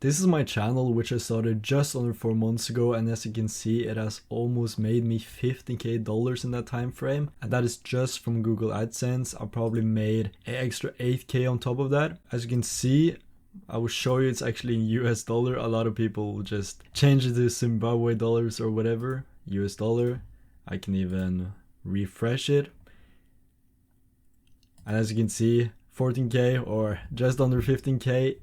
This is my channel, which I started just under 4 months ago, and as you can see, it has almost made me $15K in that time frame, and that is just from Google AdSense. I probably made an extra 8K on top of that. As you can see, I will show you it's actually in US dollar. A lot of people will just change it to Zimbabwe dollars or whatever, US dollar. I can even refresh it. And as you can see, 14K or just under 15K.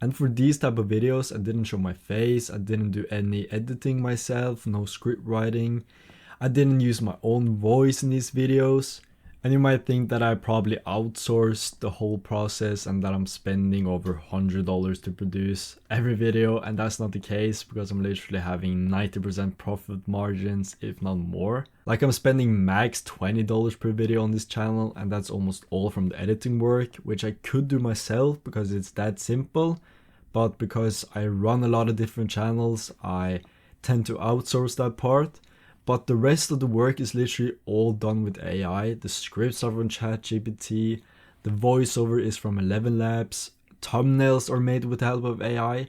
And for these type of videos, I didn't show my face, I didn't do any editing myself, no script writing. I didn't use my own voice in these videos. And you might think that I probably outsourced the whole process and that I'm spending over $100 to produce every video, and that's not the case because I'm literally having 90% profit margins, if not more. Like, I'm spending max $20 per video on this channel, and that's almost all from the editing work, which I could do myself because it's that simple. But because I run a lot of different channels, I tend to outsource that part. But the rest of the work is literally all done with AI. The scripts are from ChatGPT, the voiceover is from 11 Labs, thumbnails are made with the help of AI.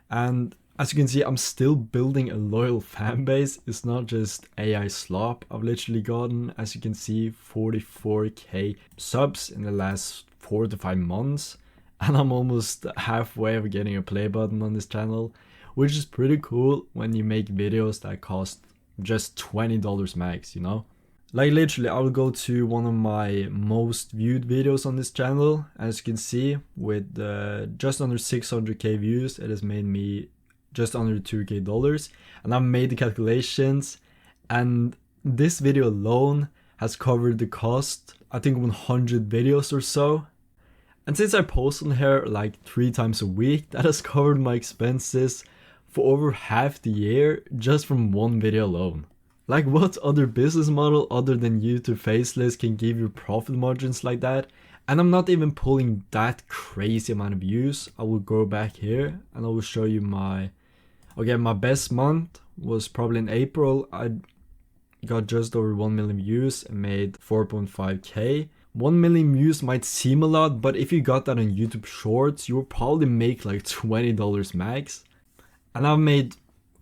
And as you can see, I'm still building a loyal fan base. It's not just AI slop. I've literally gotten, as you can see, 44K subs in the last 4 to 5 months. And I'm almost halfway of getting a play button on this channel, which is pretty cool when you make videos that cost just $20 max, you know? Like, literally, I will go to one of my most viewed videos on this channel. As you can see, with just under 600K views, it has made me just under $2K. And I've made the calculations, and this video alone has covered the cost, I think 100 videos or so. And since I post on here like 3 times a week, that has covered my expenses for over half the year just from one video alone. Like, what other business model other than YouTube Faceless can give you profit margins like that? And I'm not even pulling that crazy amount of views. I will go back here and I will show you my best month was probably in April. I got just over 1 million views and made 4.5K. 1 million views might seem a lot, but if you got that on YouTube Shorts, you will probably make like $20 max. And I've made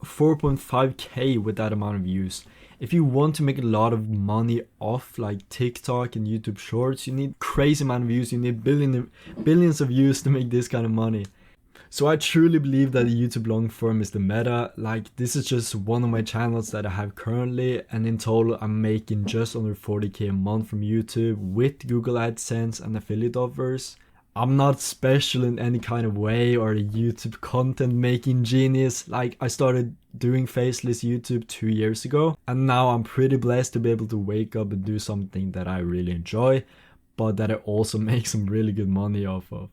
4.5K with that amount of views. If you want to make a lot of money off like TikTok and YouTube Shorts, you need crazy amount of views. You need billions of views to make this kind of money. So I truly believe that YouTube long form is the meta. Like, this is just one of my channels that I have currently, and in total I'm making just under 40K a month from YouTube with Google AdSense and affiliate offers. I'm not special in any kind of way or a YouTube content making genius. Like, I started doing Faceless YouTube 2 years ago, and now I'm pretty blessed to be able to wake up and do something that I really enjoy, but that I also make some really good money off of.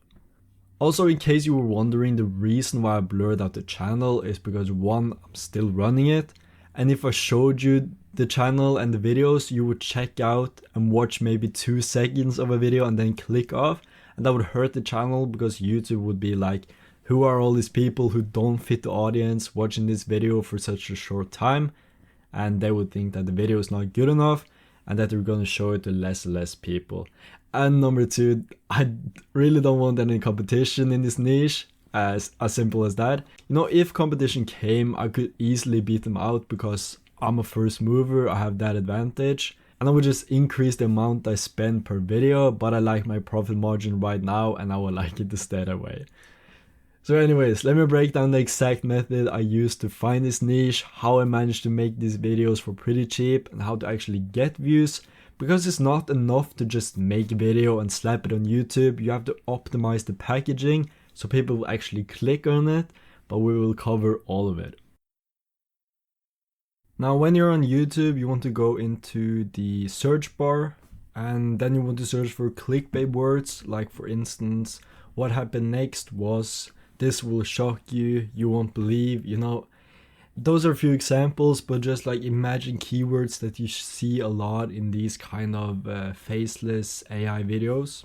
Also, in case you were wondering, the reason why I blurred out the channel is because, one, I'm still running it, and if I showed you the channel and the videos, you would check out and watch maybe 2 seconds of a video and then click off. And that would hurt the channel because YouTube would be like, who are all these people who don't fit the audience watching this video for such a short time? And they would think that the video is not good enough and that they're going to show it to less and less people. And number 2, I really don't want any competition in this niche, as simple as that. You know, if competition came, I could easily beat them out because I'm a first mover, I have that advantage. And I would just increase the amount I spend per video, but I like my profit margin right now and I would like it to stay that way. So anyways, let me break down the exact method I used to find this niche, how I managed to make these videos for pretty cheap, and how to actually get views. Because it's not enough to just make a video and slap it on YouTube, you have to optimize the packaging so people will actually click on it, but we will cover all of it. Now, when you're on YouTube, you want to go into the search bar, and then you want to search for clickbait words, like for instance, what happened next was, this will shock you, you won't believe, you know. Those are a few examples, but just like imagine keywords that you see a lot in these kind of faceless AI videos.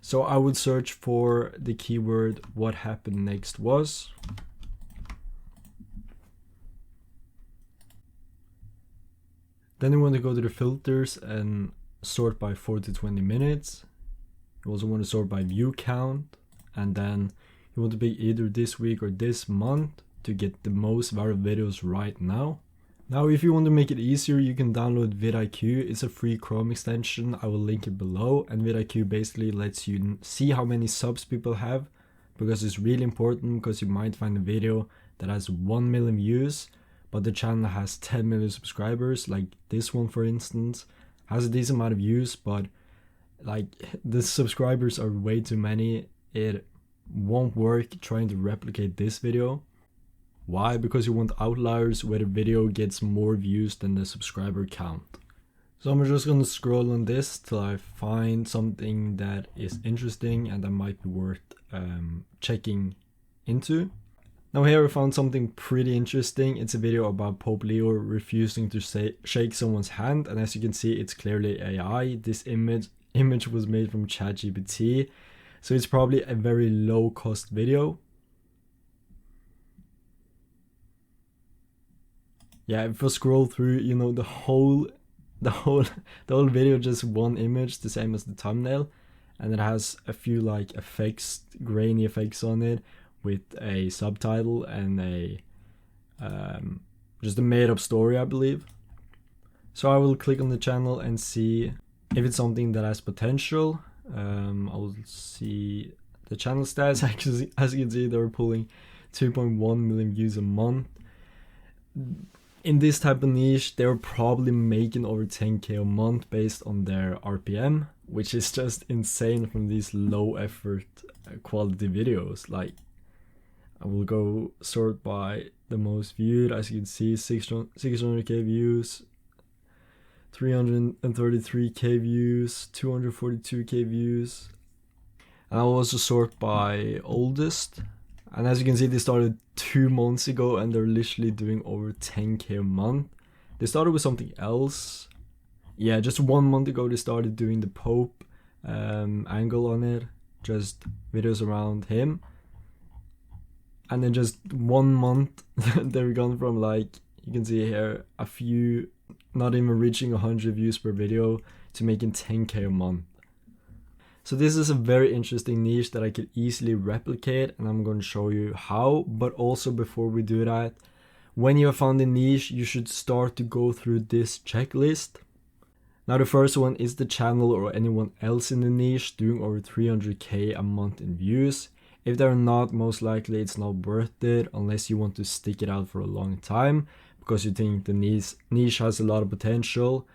So I would search for the keyword, what happened next was. Then you want to go to the filters and sort by 4 to 20 minutes. You also want to sort by view count, and then You want to pick either this week or this month to get the most viral videos right now. Now, if you want to make it easier, you can download vidIQ. It's a free Chrome extension. I will link it below. And vidIQ basically lets you see how many subs people have, because it's really important, because you might find a video that has 1 million views, but the channel has 10 million subscribers. Like this one, for instance, has a decent amount of views, but like the subscribers are way too many. It won't work trying to replicate this video. Why? Because you want outliers where the video gets more views than the subscriber count. So I'm just gonna scroll on this till I find something that is interesting and that might be worth checking into. Now here I found something pretty interesting. It's a video about Pope Leo refusing to shake someone's hand, and as you can see, it's clearly AI. This image was made from ChatGPT, so it's probably a very low cost video. Yeah, if I scroll through, you know, the whole video, just one image, the same as the thumbnail, and it has a few like effects, grainy effects on it, with a subtitle and a just a made up story, I believe. So I will click on the channel and see if it's something that has potential. I will see the channel stats. Actually, as you can see, they're pulling 2.1 million views a month. In this type of niche, they're probably making over 10k a month based on their RPM, which is just insane from these low effort quality videos. Like, I will go sort by the most viewed. As you can see, 600k views, 333k views, 242k views. And I'll also sort by oldest. And as you can see, they started 2 months ago and they're literally doing over 10k a month. They started with something else. Yeah, just 1 month ago they started doing the Pope angle on it. Just videos around him. And then just 1 month, they're gone from, like, you can see here, a few, not even reaching 100 views per video, to making 10k a month. So this is a very interesting niche that I could easily replicate, and I'm going to show you how. But also, before we do that, when you have found a niche, you should start to go through this checklist. Now the first one is the channel or anyone else in the niche doing over 300k a month in views. If they're not, most likely it's not worth it unless you want to stick it out for a long time because you think the niche has a lot of potential,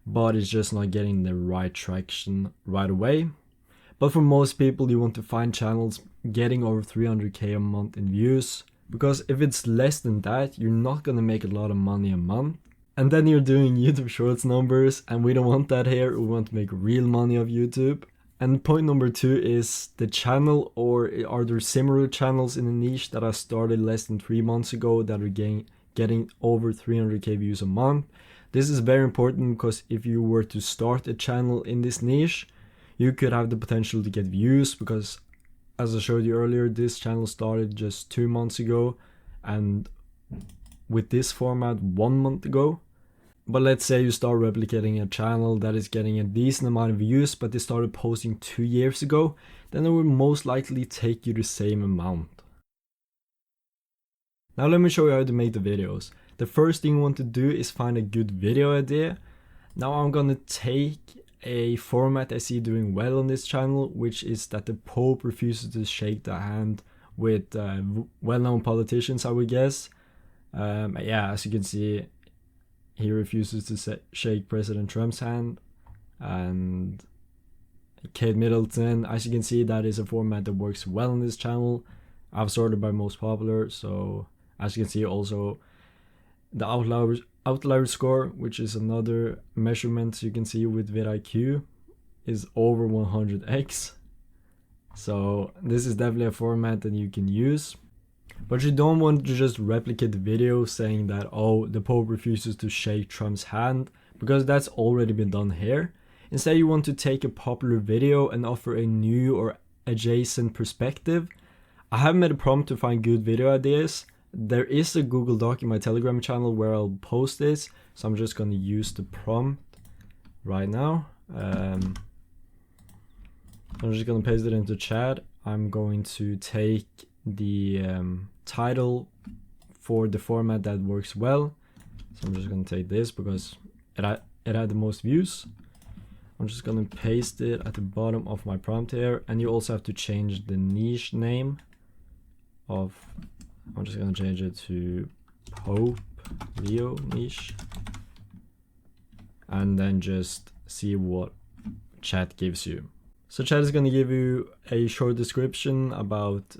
but it's just not getting the right traction right away. But for most people, you want to find channels getting over 300k a month in views, because if it's less than that, you're not gonna make a lot of money a month. And then you're doing YouTube Shorts numbers, and we don't want that here. We want to make real money off YouTube. And point number 2 is the channel, or are there similar channels in the niche that I started less than 3 months ago that are getting over 300k views a month? This is very important because if you were to start a channel in this niche, you could have the potential to get views, because as I showed you earlier, this channel started just 2 months ago, and with this format 1 month ago. But let's say you start replicating a channel that is getting a decent amount of views, but they started posting 2 years ago, then it will most likely take you the same amount. Now let me show you how to make the videos. The first thing you want to do is find a good video idea. Now I'm gonna take a format I see doing well on this channel, which is that the Pope refuses to shake the hand with well-known politicians, I would guess. Yeah, as you can see, he refuses to shake President Trump's hand. And Kate Middleton, as you can see, that is a format that works well on this channel. I've sorted by most popular, so as you can see, also the outlier score, which is another measurement you can see with vidIQ, is over 100x. So this is definitely a format that you can use. But you don't want to just replicate the video saying that, oh, the Pope refuses to shake Trump's hand, because that's already been done here. Instead, you want to take a popular video and offer a new or adjacent perspective. I have made a prompt to find good video ideas. There is a Google Doc in my Telegram channel where I'll post this, so I'm just going to use the prompt right now. I'm just going to paste it into chat. I'm going to take the title for the format that works well. So I'm just going to take this because it had the most views. I'm just going to paste it at the bottom of my prompt here, and you also have to change the niche name of, I'm just going to change it to Pope Leo niche, and then just see what chat gives you. So chat is going to give you a short description about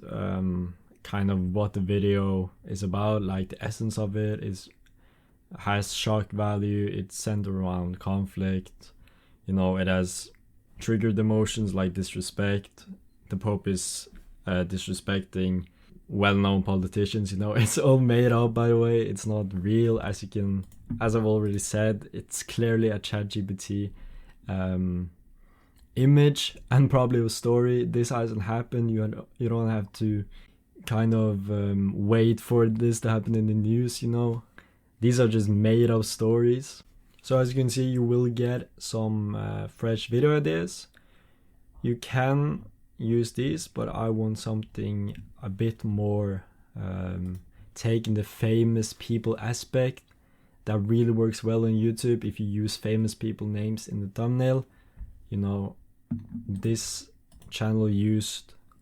kind of what the video is about, like the essence of it has shock value, it's centered around conflict, you know, it has triggered emotions like disrespect. The Pope is disrespecting well-known politicians, you know. It's all made up, by the way, it's not real, as I've already said. It's clearly a ChatGPT image and probably a story. This hasn't happened. You don't have to kind of wait for this to happen in the news, you know. These are just made up stories. So as you can see, you will get some fresh video ideas. You can use these, but I want something a bit more taking the famous people aspect that really works well on YouTube. If you use famous people names in the thumbnail, you know, this channel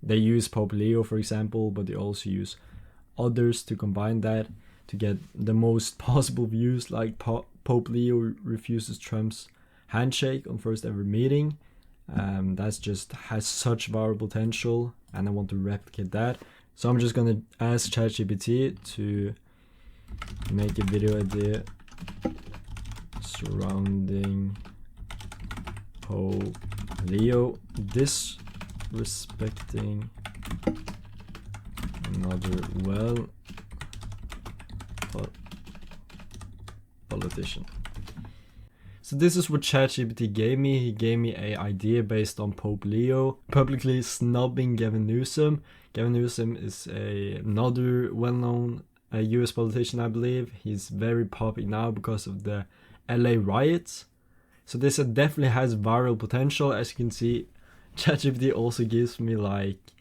they use Pope Leo, for example, but they also use others to combine that to get the most possible views, like Pope Leo refuses Trump's handshake on first ever meeting. That's just has such viral potential, and I want to replicate that. So I'm just gonna ask ChatGPT to make a video idea surrounding Pope Leo disrespecting another politician. So this is what ChatGPT gave me. He gave me an idea based on Pope Leo publicly snubbing Gavin Newsom. Gavin Newsom is another well-known US politician, I believe. He's very popular now because of the LA riots. So this definitely has viral potential. As you can see, ChatGPT also gives me like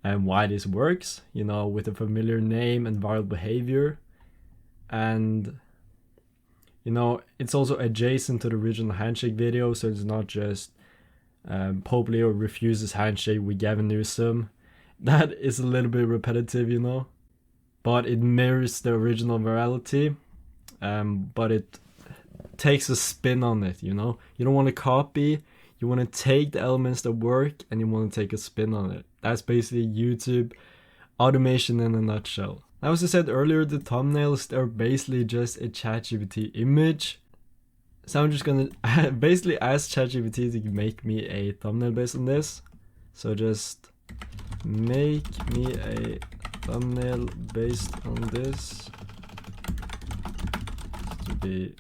why this works, you know, with a familiar name and viral behavior. And you know, it's also adjacent to the original handshake video, so it's not just Pope Leo refuses handshake with Gavin Newsom. That is a little bit repetitive, you know, but it mirrors the original virality, but it takes a spin on it, you know. You don't want to copy, you want to take the elements that work and you want to take a spin on it. That's basically YouTube automation in a nutshell. Now, as I said earlier, the thumbnails, they're basically just a ChatGPT image. So I'm just gonna basically ask ChatGPT to make me a thumbnail based on this. So just make me a thumbnail based on this to be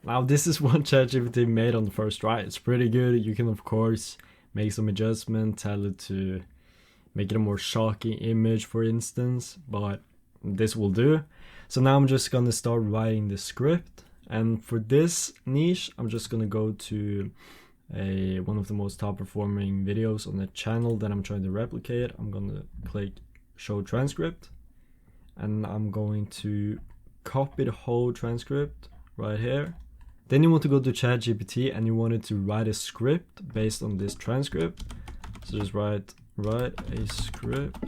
Now this is what ChatGPT made on the first try. It's pretty good. You can of course make some adjustment, tell it to make it a more shocking image, for instance, but this will do. So now I'm just gonna start writing the script, and for this niche I'm just gonna go to one of the most top performing videos on the channel that I'm trying to replicate. I'm gonna click show transcript, and I'm going to copy the whole transcript right here. Then you want to go to ChatGPT and you want it to write a script based on this transcript. So just write a script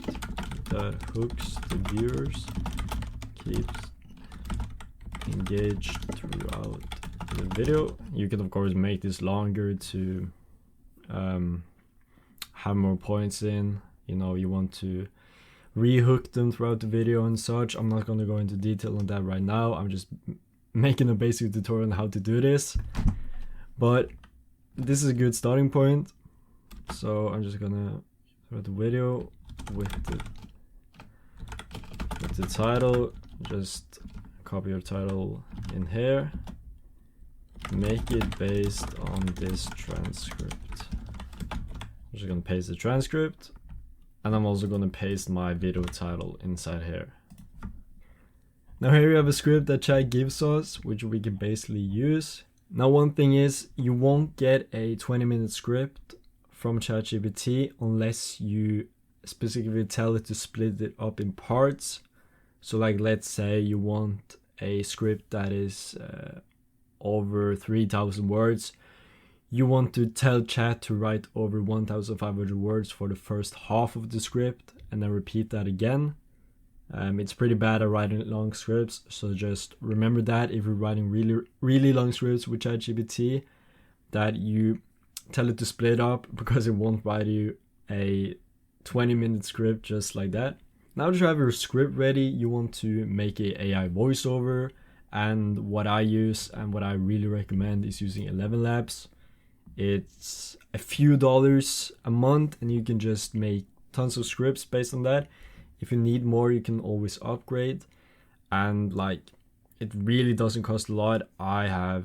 that hooks the viewers, keeps engaged throughout the video. You can of course make this longer to have more points in. You know, you want to rehook them throughout the video and such. I'm not going to go into detail on that right now. I'm just making a basic tutorial on how to do this, but this is a good starting point. So I'm just gonna start the video with the title. Just copy your title in here, make it based on this transcript. I'm just gonna paste the transcript, and I'm also gonna paste my video title inside here. Now here you have a script that chat gives us, which we can basically use. Now one thing is, you won't get a 20-minute script from ChatGPT unless you specifically tell it to split it up in parts. So like, let's say you want a script that is over 3,000 words. You want to tell chat to write over 1,500 words for the first half of the script and then repeat that again. It's pretty bad at writing long scripts, so just remember that if you're writing really long scripts with ChatGPT, that you tell it to split up, because it won't write you a 20-minute script just like that. Now that you have your script ready, you want to make a AI voiceover, and what I use and what I really recommend is using 11 Labs. It's a few dollars a month and you can just make tons of scripts based on that. If you need more, you can always upgrade, and like, it really doesn't cost a lot. I have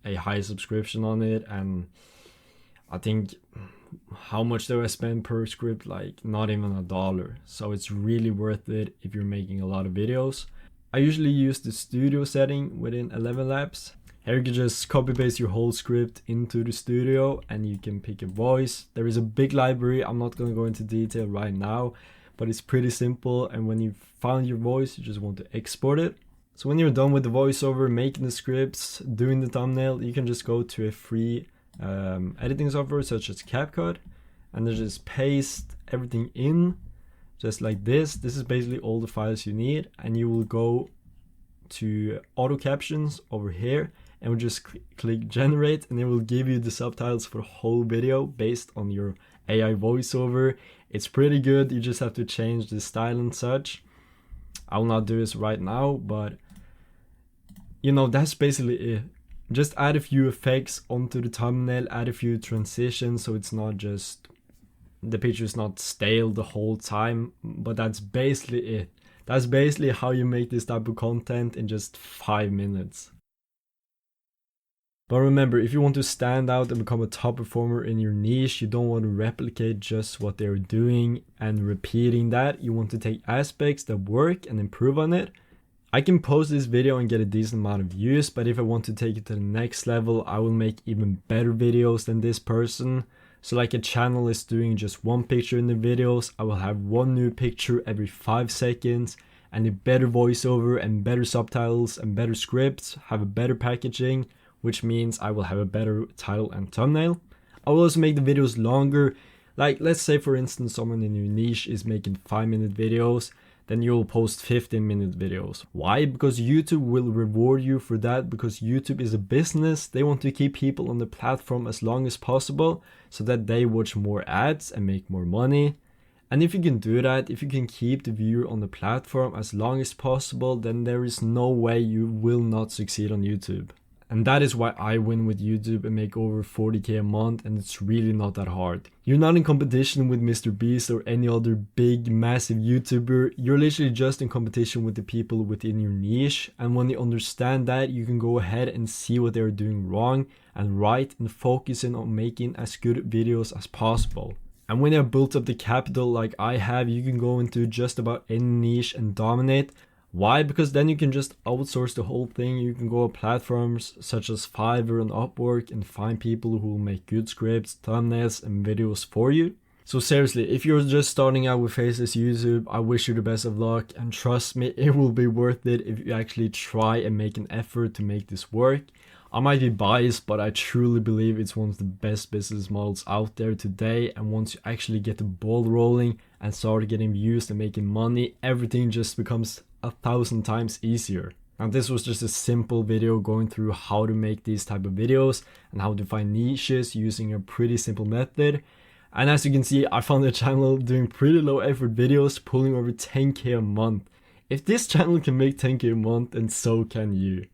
a high subscription on it, and I think, how much do I spend per script? Like, not even $1. So it's really worth it if you're making a lot of videos. I usually use the studio setting within 11 Labs. Here you can just copy paste your whole script into the studio and you can pick a voice. There is a big library. I'm not going to go into detail right now, but it's pretty simple. And when you've found your voice, you just want to export it. So when you're done with the voiceover, making the scripts, doing the thumbnail, you can just go to a free editing software such as CapCut and then just paste everything in just like this. This is basically all the files you need, and you will go to auto captions over here and we'll just click generate, and it will give you the subtitles for the whole video based on your AI voiceover. It's pretty good. You just have to change the style and such. I will not do this right now, but you know, that's basically it. Just add a few effects onto the thumbnail, add a few transitions so it's not just, the picture is not stale the whole time, but that's basically it. That's basically how you make this type of content in just 5 minutes. But remember, if you want to stand out and become a top performer in your niche, you don't want to replicate just what they're doing and repeating that. You want to take aspects that work and improve on it. I can post this video and get a decent amount of views, but if I want to take it to the next level, I will make even better videos than this person. So like, a channel is doing just one picture in the videos, I will have one new picture every 5 seconds, and a better voiceover and better subtitles and better scripts, have a better packaging, which means I will have a better title and thumbnail. I will also make the videos longer. Like, let's say for instance someone in your niche is making 5-minute videos, then you'll post 15-minute videos. Why? Because YouTube will reward you for that, because YouTube is a business. They want to keep people on the platform as long as possible so that they watch more ads and make more money. And if you can do that, if you can keep the viewer on the platform as long as possible, then there is no way you will not succeed on YouTube. And that is why I win with YouTube and make over 40k a month, and it's really not that hard. You're not in competition with Mr. Beast or any other big massive YouTuber. You're literally just in competition with the people within your niche, and when you understand that, you can go ahead and see what they're doing wrong and right, and focus in on making as good videos as possible. And when you have built up the capital like I have, you can go into just about any niche and dominate. Why? Because then you can just outsource the whole thing. You can go on platforms such as Fiverr and Upwork and find people who will make good scripts, thumbnails and videos for you. So seriously, if you're just starting out with Faceless YouTube, I wish you the best of luck, and trust me, it will be worth it if you actually try and make an effort to make this work. I might be biased, but I truly believe it's one of the best business models out there today, and once you actually get the ball rolling and start getting views and making money, everything just becomes 1,000 times easier. Now this was just a simple video going through how to make these type of videos and how to find niches using a pretty simple method. And as you can see, I found a channel doing pretty low effort videos pulling over 10k a month. If this channel can make 10k a month, then so can you.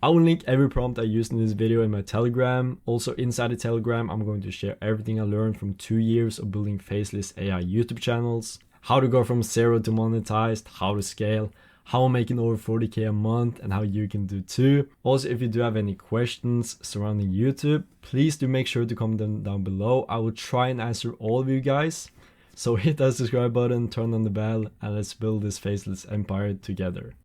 I will link every prompt I used in this video in my Telegram. Also inside the Telegram, I'm going to share everything I learned from 2 years of building Faceless AI YouTube channels, how to go from 0 to monetized, how to scale, how I'm making over 40k a month, and how you can do too. Also, if you do have any questions surrounding YouTube, please do make sure to comment them down below. I will try and answer all of you guys. So hit that subscribe button, turn on the bell, and let's build this Faceless empire together.